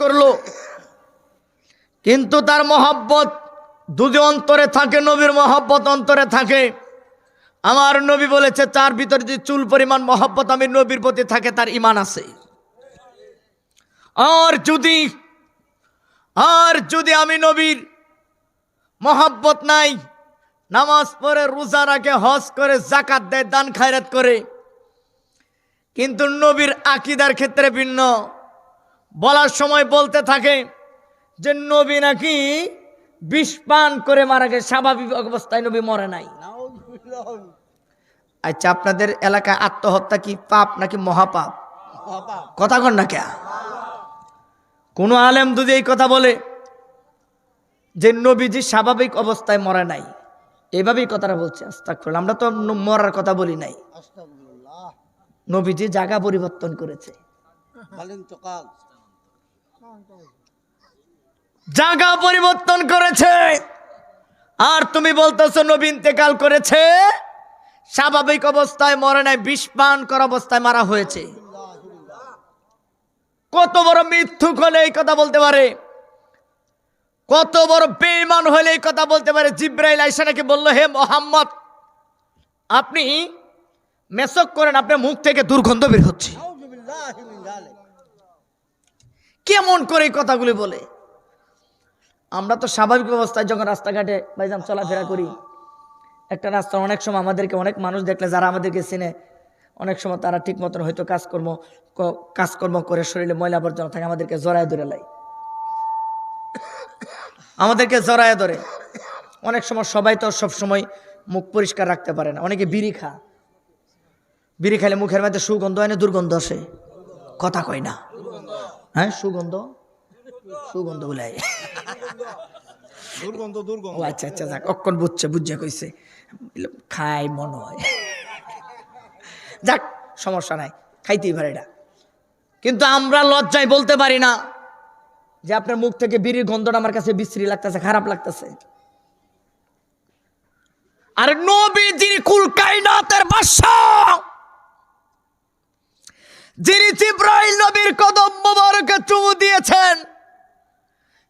করলো, কিন্তু তার মহব্বত যদি অন্তরে থাকে, নবীর মহব্বত অন্তরে থাকে, আমার নবী বলেছে তার ভিতরে যদি চুল পরিমাণ মহব্বত আমি নবীর প্রতি থাকে, তার ঈমান আছে। আর যদি আমি নবীর মহব্বত নাই, নামাজ পড়ে, রোজা রাখে, হজ করে, যাকাত দেয়, দান খায়রাত করে, কিন্তু নবীর আকীদার ক্ষেত্রে ভিন্ন, বলার সময় বলতে থাকে যে নবী নাকি বিষ পান করে মারা গেছে, স্বাভাবিক অবস্থায় নবী মরে নাই। আচ্ছা, আপনাদের এলাকায় আত্মহত্যা কি পাপ নাকি মহাপাপ? কথা কন না কে? কোন আলেম যদি এই কথা বলে যে নবীজি স্বাভাবিক অবস্থায় মরে নাই, এভাবেই কথাটা বলছে। আস্তাগফিরুল্লাহ, আমরা তো মরার কথা বলি নাই। নবীজি জায়গা পরিবর্তন করেছে, জায়গা পরিবর্তন করেছে। আর তুমি বলতেছো নবী ইন্তেকাল করেছে, স্বাভাবিক অবস্থায় মরে নাই, বিষ পান করা অবস্থায় মারা হয়েছে। কত বড় মিথ্যুক হলে এই কথা বলতে পারে, কত বড় বেঈমান হলে এই কথা বলতে পারে। জিবরাইল আয়েশা নাকি বলল, হে মুহাম্মদ, আপনি মেসক করেন, আপনার মুখ থেকে দুর্গন্ধ বের হচ্ছে। কেমন করে এই কথাগুলি বলে? আমরা তো স্বাভাবিক অবস্থায় যখন রাস্তাঘাটে ভাইজান চলাফেরা করি, একটা রাস্তা অনেক সময় আমাদেরকে অনেক মানুষ দেখলে যারা আমাদেরকে চিনে, অনেক সময় তারা ঠিক মতন হয়তো কাজকর্ম করে শরীরে ময়লা আবর্জনা থাকে, আমাদেরকে জড়ায় ধরে লাই, আমাদেরকে জড়ায় ধরে। অনেক সময় সবাই তো সব সময় মুখ পরিষ্কার রাখতে পারে না, অনেকে বিড়ি খাইলে মুখের মধ্যে সুগন্ধ হয় না দুর্গন্ধ আসে? কথা কয় না? হ্যাঁ, সুগন্ধ বলে ও আচ্ছা আচ্ছা, যাক, অক্ষণ বুঝছে কইছে, খাই মনে হয়, যাক সমস্যা নাই, খাইতেই পারে এটা। কিন্তু আমরা লজ্জায় বলতে পারি না যে আপনার মুখ থেকে বিড়ির গন্ধটা আমার কাছে বিশ্রী লাগতেছে, খারাপ লাগতেছে। আর নবী যিনি কুল কায়নাতের বাদশাহ, যিনি জিবরাইল নবীর কদম মোবারকে চুমু দিয়েছেন,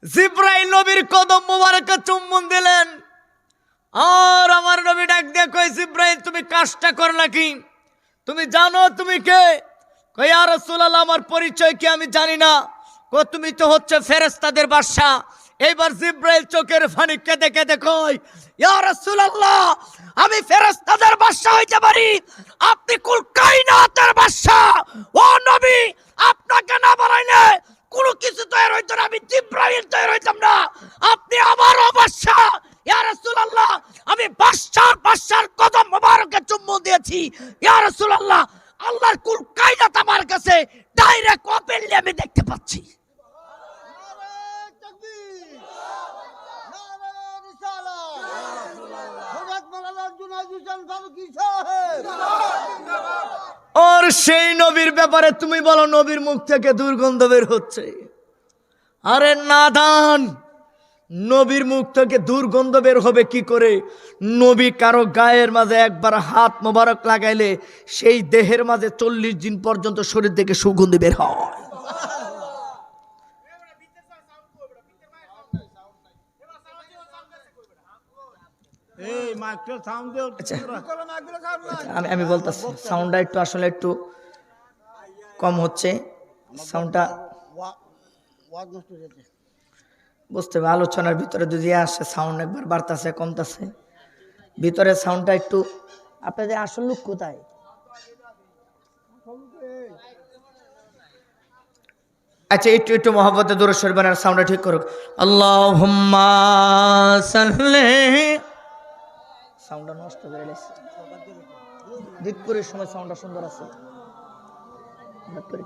জিবরাইল নবীর কদম মোবারকে চুম্বন দিলেন, আর আমার নবী ডাক দিয়ে কয়, জিবরাইল তুমি কাজটা কর নাকি? তুমি জানো তুমি কে? কয়, ইয়া রাসূলুল্লাহ, আমার পরিচয় কি আমি জানি না। কয়, তুমি তো হচ্ছে ফেরেশতাদের বাদশা। এইবার জিবরাইল চোখের পানি কেঁদে কেঁদে কয়, ইয়া রাসূলুল্লাহ, আমি ফেরেশতাদের বাদশা হইতে পারি, আপনি কুল কায়নাতের বাদশা। ও নবী, আপনাকে না বানাইলে কোনো কিছু তৈরি হইতো না, আমি জিবরাইল তৈরি হইতাম না, আপনি আমারও বাদশা। ইয়া রাসূলুল্লাহ, আমি বাদশার কদম মোবারকে চুম্বন দিয়েছি। ইয়া রাসূলুল্লাহ, আল্লাহর কুল কায়নাত আমার কাছে ডাইরেক্ট ওপেনলি আমি দেখতে পাচ্ছি। আর সেই নবীর ব্যাপারে তুমি বলো নবীর মুখ থেকে দুর্গন্ধ বের হচ্ছে। আরে নাদান, নবীর মুখ থেকে দুর্গন্ধ বের হবে কি করে? নবী কারো গায়ের মাঝে একবার হাত মোবারক লাগাইলে সেই দেহের মাঝে 40 দিন পর্যন্ত শরীর থেকে সুগন্ধি বের হয়। আমি বলতেছি, সাউন্ডটা একটু আসলে একটু কম হচ্ছে, সাউন্ডটা বুঝতে হবে। আলোচনার ভিতরে যদি আসে সাউন্ড একবার বাড়তেছে কমতেছে, ভিতরে সাউন্ডটা একটু। আপনাদের আসল লোক কোথায়? আচ্ছা, একটু মহব্বতে দরুদ শরীফ বানার সাউন্ডটা ঠিক করুক। আল্লাহুম্মা সাল্লি, সাউন্ডটা নষ্ট করে গেছে। দিকপুরের সময় সাউন্ডটা সুন্দর আছে,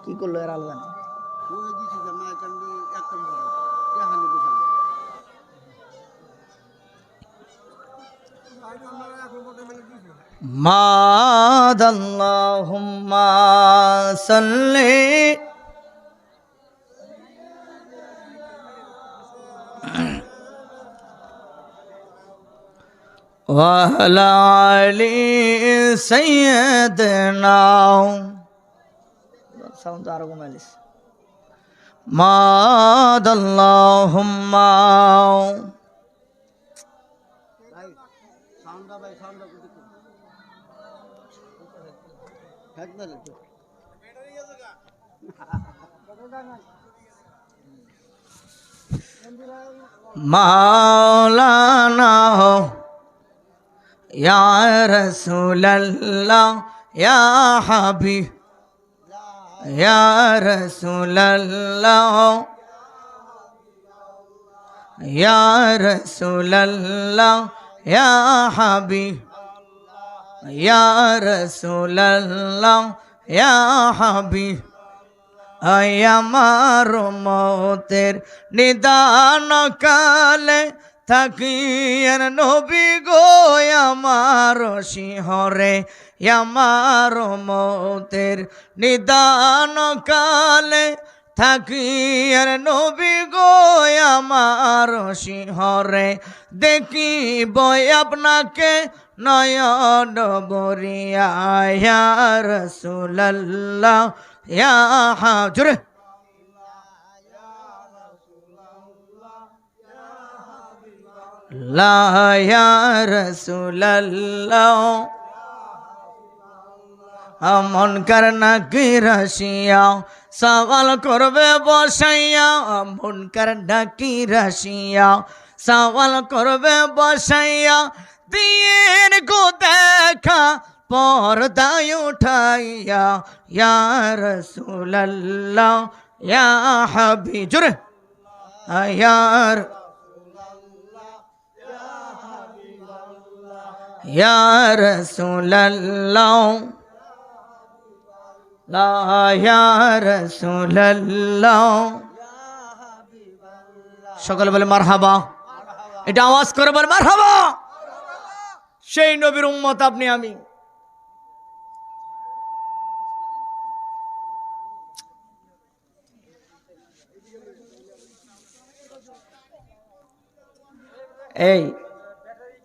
কি করলো এর আল্লাহ জানে। মাদাল্লাহুম্মা সাল্লি ওয়া আলা আলি সাইয়্যিদিনা, সাউন্ড আরো কমাইলিস। মাদাল্লাহুম্মা মাওলানা ইয়া রাসূলুল্লাহ ইয়া হাবিব ইয়া রাসূলুল্লাহ ইয়া রাসূলুল্লাহ ইয়া হাবিব ইয়া রাসূলুল্লাহ ইয়া হাবিব আমার মতের নিদান কালে থাকিয়েন নবী গো আমার শিহরে আমার মতের নিদান কালে থাকিয়েন নবী গো আমার শিহরে দেখিব আপনাকে নয়ন বরিয়া ইয়া রাসূলুল্লাহ ইয়া হাজুর লা ইয়া রাসূলুল্লাহ আমন করনা কি রাশিয়া সওয়াল করবে বসাইয়া আমন করনা কি রাশিয়া সওয়াল করবে বসাইয়া দিন গো দেখা পর্দায় উঠাইয়া ইয়া রাসূলুল্লাহ ইয়া হাবিব জোরে ইয়া ইয়া রাসূলুল্লাহ লা ইয়া রাসূলুল্লাহ সকলে বলে মারহাবা এটা আওয়াজ করে বলে মারহাবা সেই নবীর উম্মত আপনি আমি এই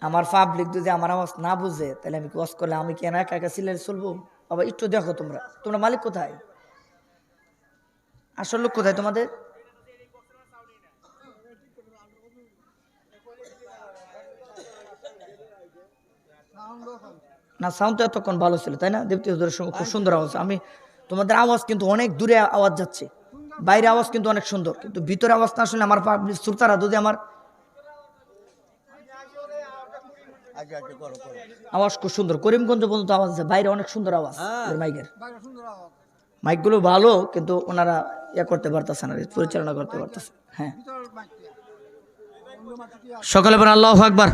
আমার পাবলিক যদি আমার আওয়াজ না বুঝে তাহলে আমি ওয়াজ করলে আমি কি একা একা সিলেট চলবো বাবা একটু দেখো তোমরা মালিক কোথায় আসল লোক কোথায় তোমাদের না সাউন্ড তো এতক্ষণ ভালো ছিল তাই না দেবতী হুজুরের সঙ্গে খুব সুন্দর আওয়াজ আমি তোমাদের আওয়াজ কিন্তু অনেক দূরে আওয়াজ যাচ্ছে বাইরে আওয়াজ কিন্তু অনেক সুন্দর কিন্তু ভিতরে আওয়াজ না আসলে আমার পাবলিক শ্রোতারা যদি আমার আওয়াজ খুব সুন্দর করিমগঞ্জ পর্যন্ত আওয়াজ আছে বাইরে অনেক সুন্দর আওয়াজ মাইকের মাইকগুলো ভালো কিন্তু ওনারা করতে পারতেছে না পরিচালনা করতে পারতেছে হ্যাঁ সকলে বলেন আল্লাহু আকবার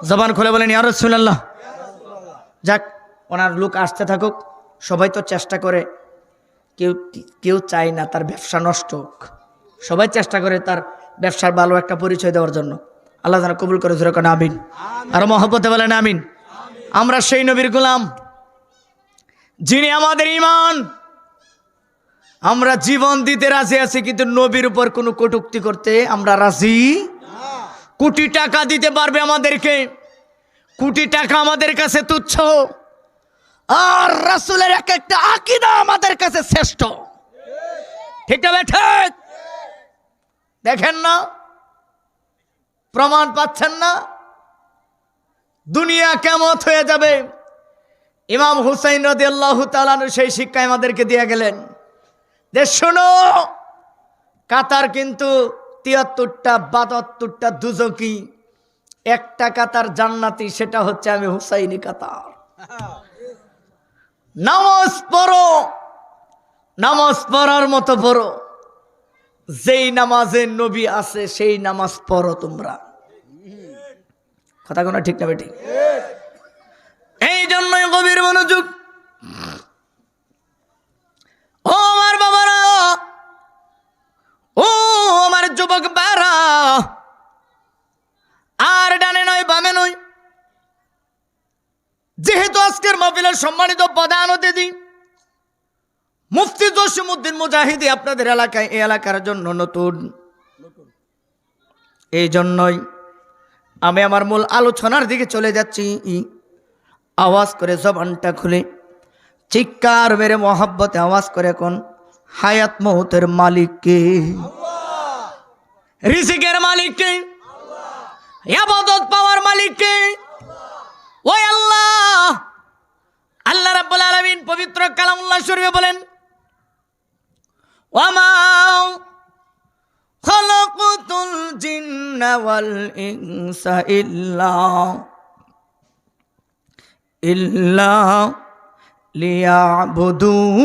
জবান খুলে বলেন ইয়া রাসূলুল্লাহ যাক ওনার লোক আসতে থাকুক সবাই তো চেষ্টা করে কেউ চায় না তার ব্যবসা নষ্ট হোক সবাই চেষ্টা করে তার ব্যবসার ভালো একটা পরিচয় দেওয়ার জন্য আল্লাহ যেন কবুল করে জোরে কোন আমিন আর মহব্বতে বলেন আমিন আমরা সেই নবীর গোলাম যিনি আমাদের ঈমান আমরা জীবন দিতে রাজি আছি কিন্তু নবীর উপর কোনো কটূক্তি করতে আমরা রাজি কোটি টাকা দিতে পারবে আমাদেরকে কোটি টাকা আমাদের কাছে তুচ্ছ আর রাসূলের এক একটা আকীদা আমাদের কাছে শ্রেষ্ঠ ঠিক না ঠিক দেখেন না প্রমাণ পাচ্ছেন না দুনিয়া কিয়ামত হয়ে যাবে ইমাম হুসাইন রাদিয়াল্লাহু তাআলা আনহু সেই শিক্ষা আমাদেরকে দিয়ে গেলেন যে শোনো কাতার কিন্তু ৭৩টা ৭২টা দুজকি একটা কাতার জান্নাতি সেটা হচ্ছে আমি হুসাইনি কাতার নামাজ পড়ো নামাজ পড়ার মতো পড়ো যেই নামাজে নবী আছে সেই নামাজ পড়ো তোমরা কথা কোনো ঠিক না বেটি এই জন্যই গভীর মনোযোগ ও আমার বাবারা ও আমার যুবক বারা আর ডানে নয় বামে নয় যেহেতু আজকের মাহফিলের সম্মানিত প্রধান অতিথি মুফতি জসিমউদ্দিন মুজাহিদি আপনাদের এলাকায় এই এলাকার জন্য নতুন এই জন্যই আমি আমার মূল আলোচনার দিকে চলে যাচ্ছি আওয়াজ করে জবানটা খুলে চিৎকার মেরে মহব্বতে আওয়াজ করে কোন হায়াত মৌতের মালিক কে? রিজিকের মালিক কে? ইবাদত পাওয়ার মালিক কে? ওই আল্লাহ। আল্লাহ রাব্বুল আলামিন পবিত্র কালামুল্লাহ শরীফে বলেন, ওয়ামা খালাকাতুল জিন্না ওয়াল ইনসা ইল্লা লিয়াবুদুন।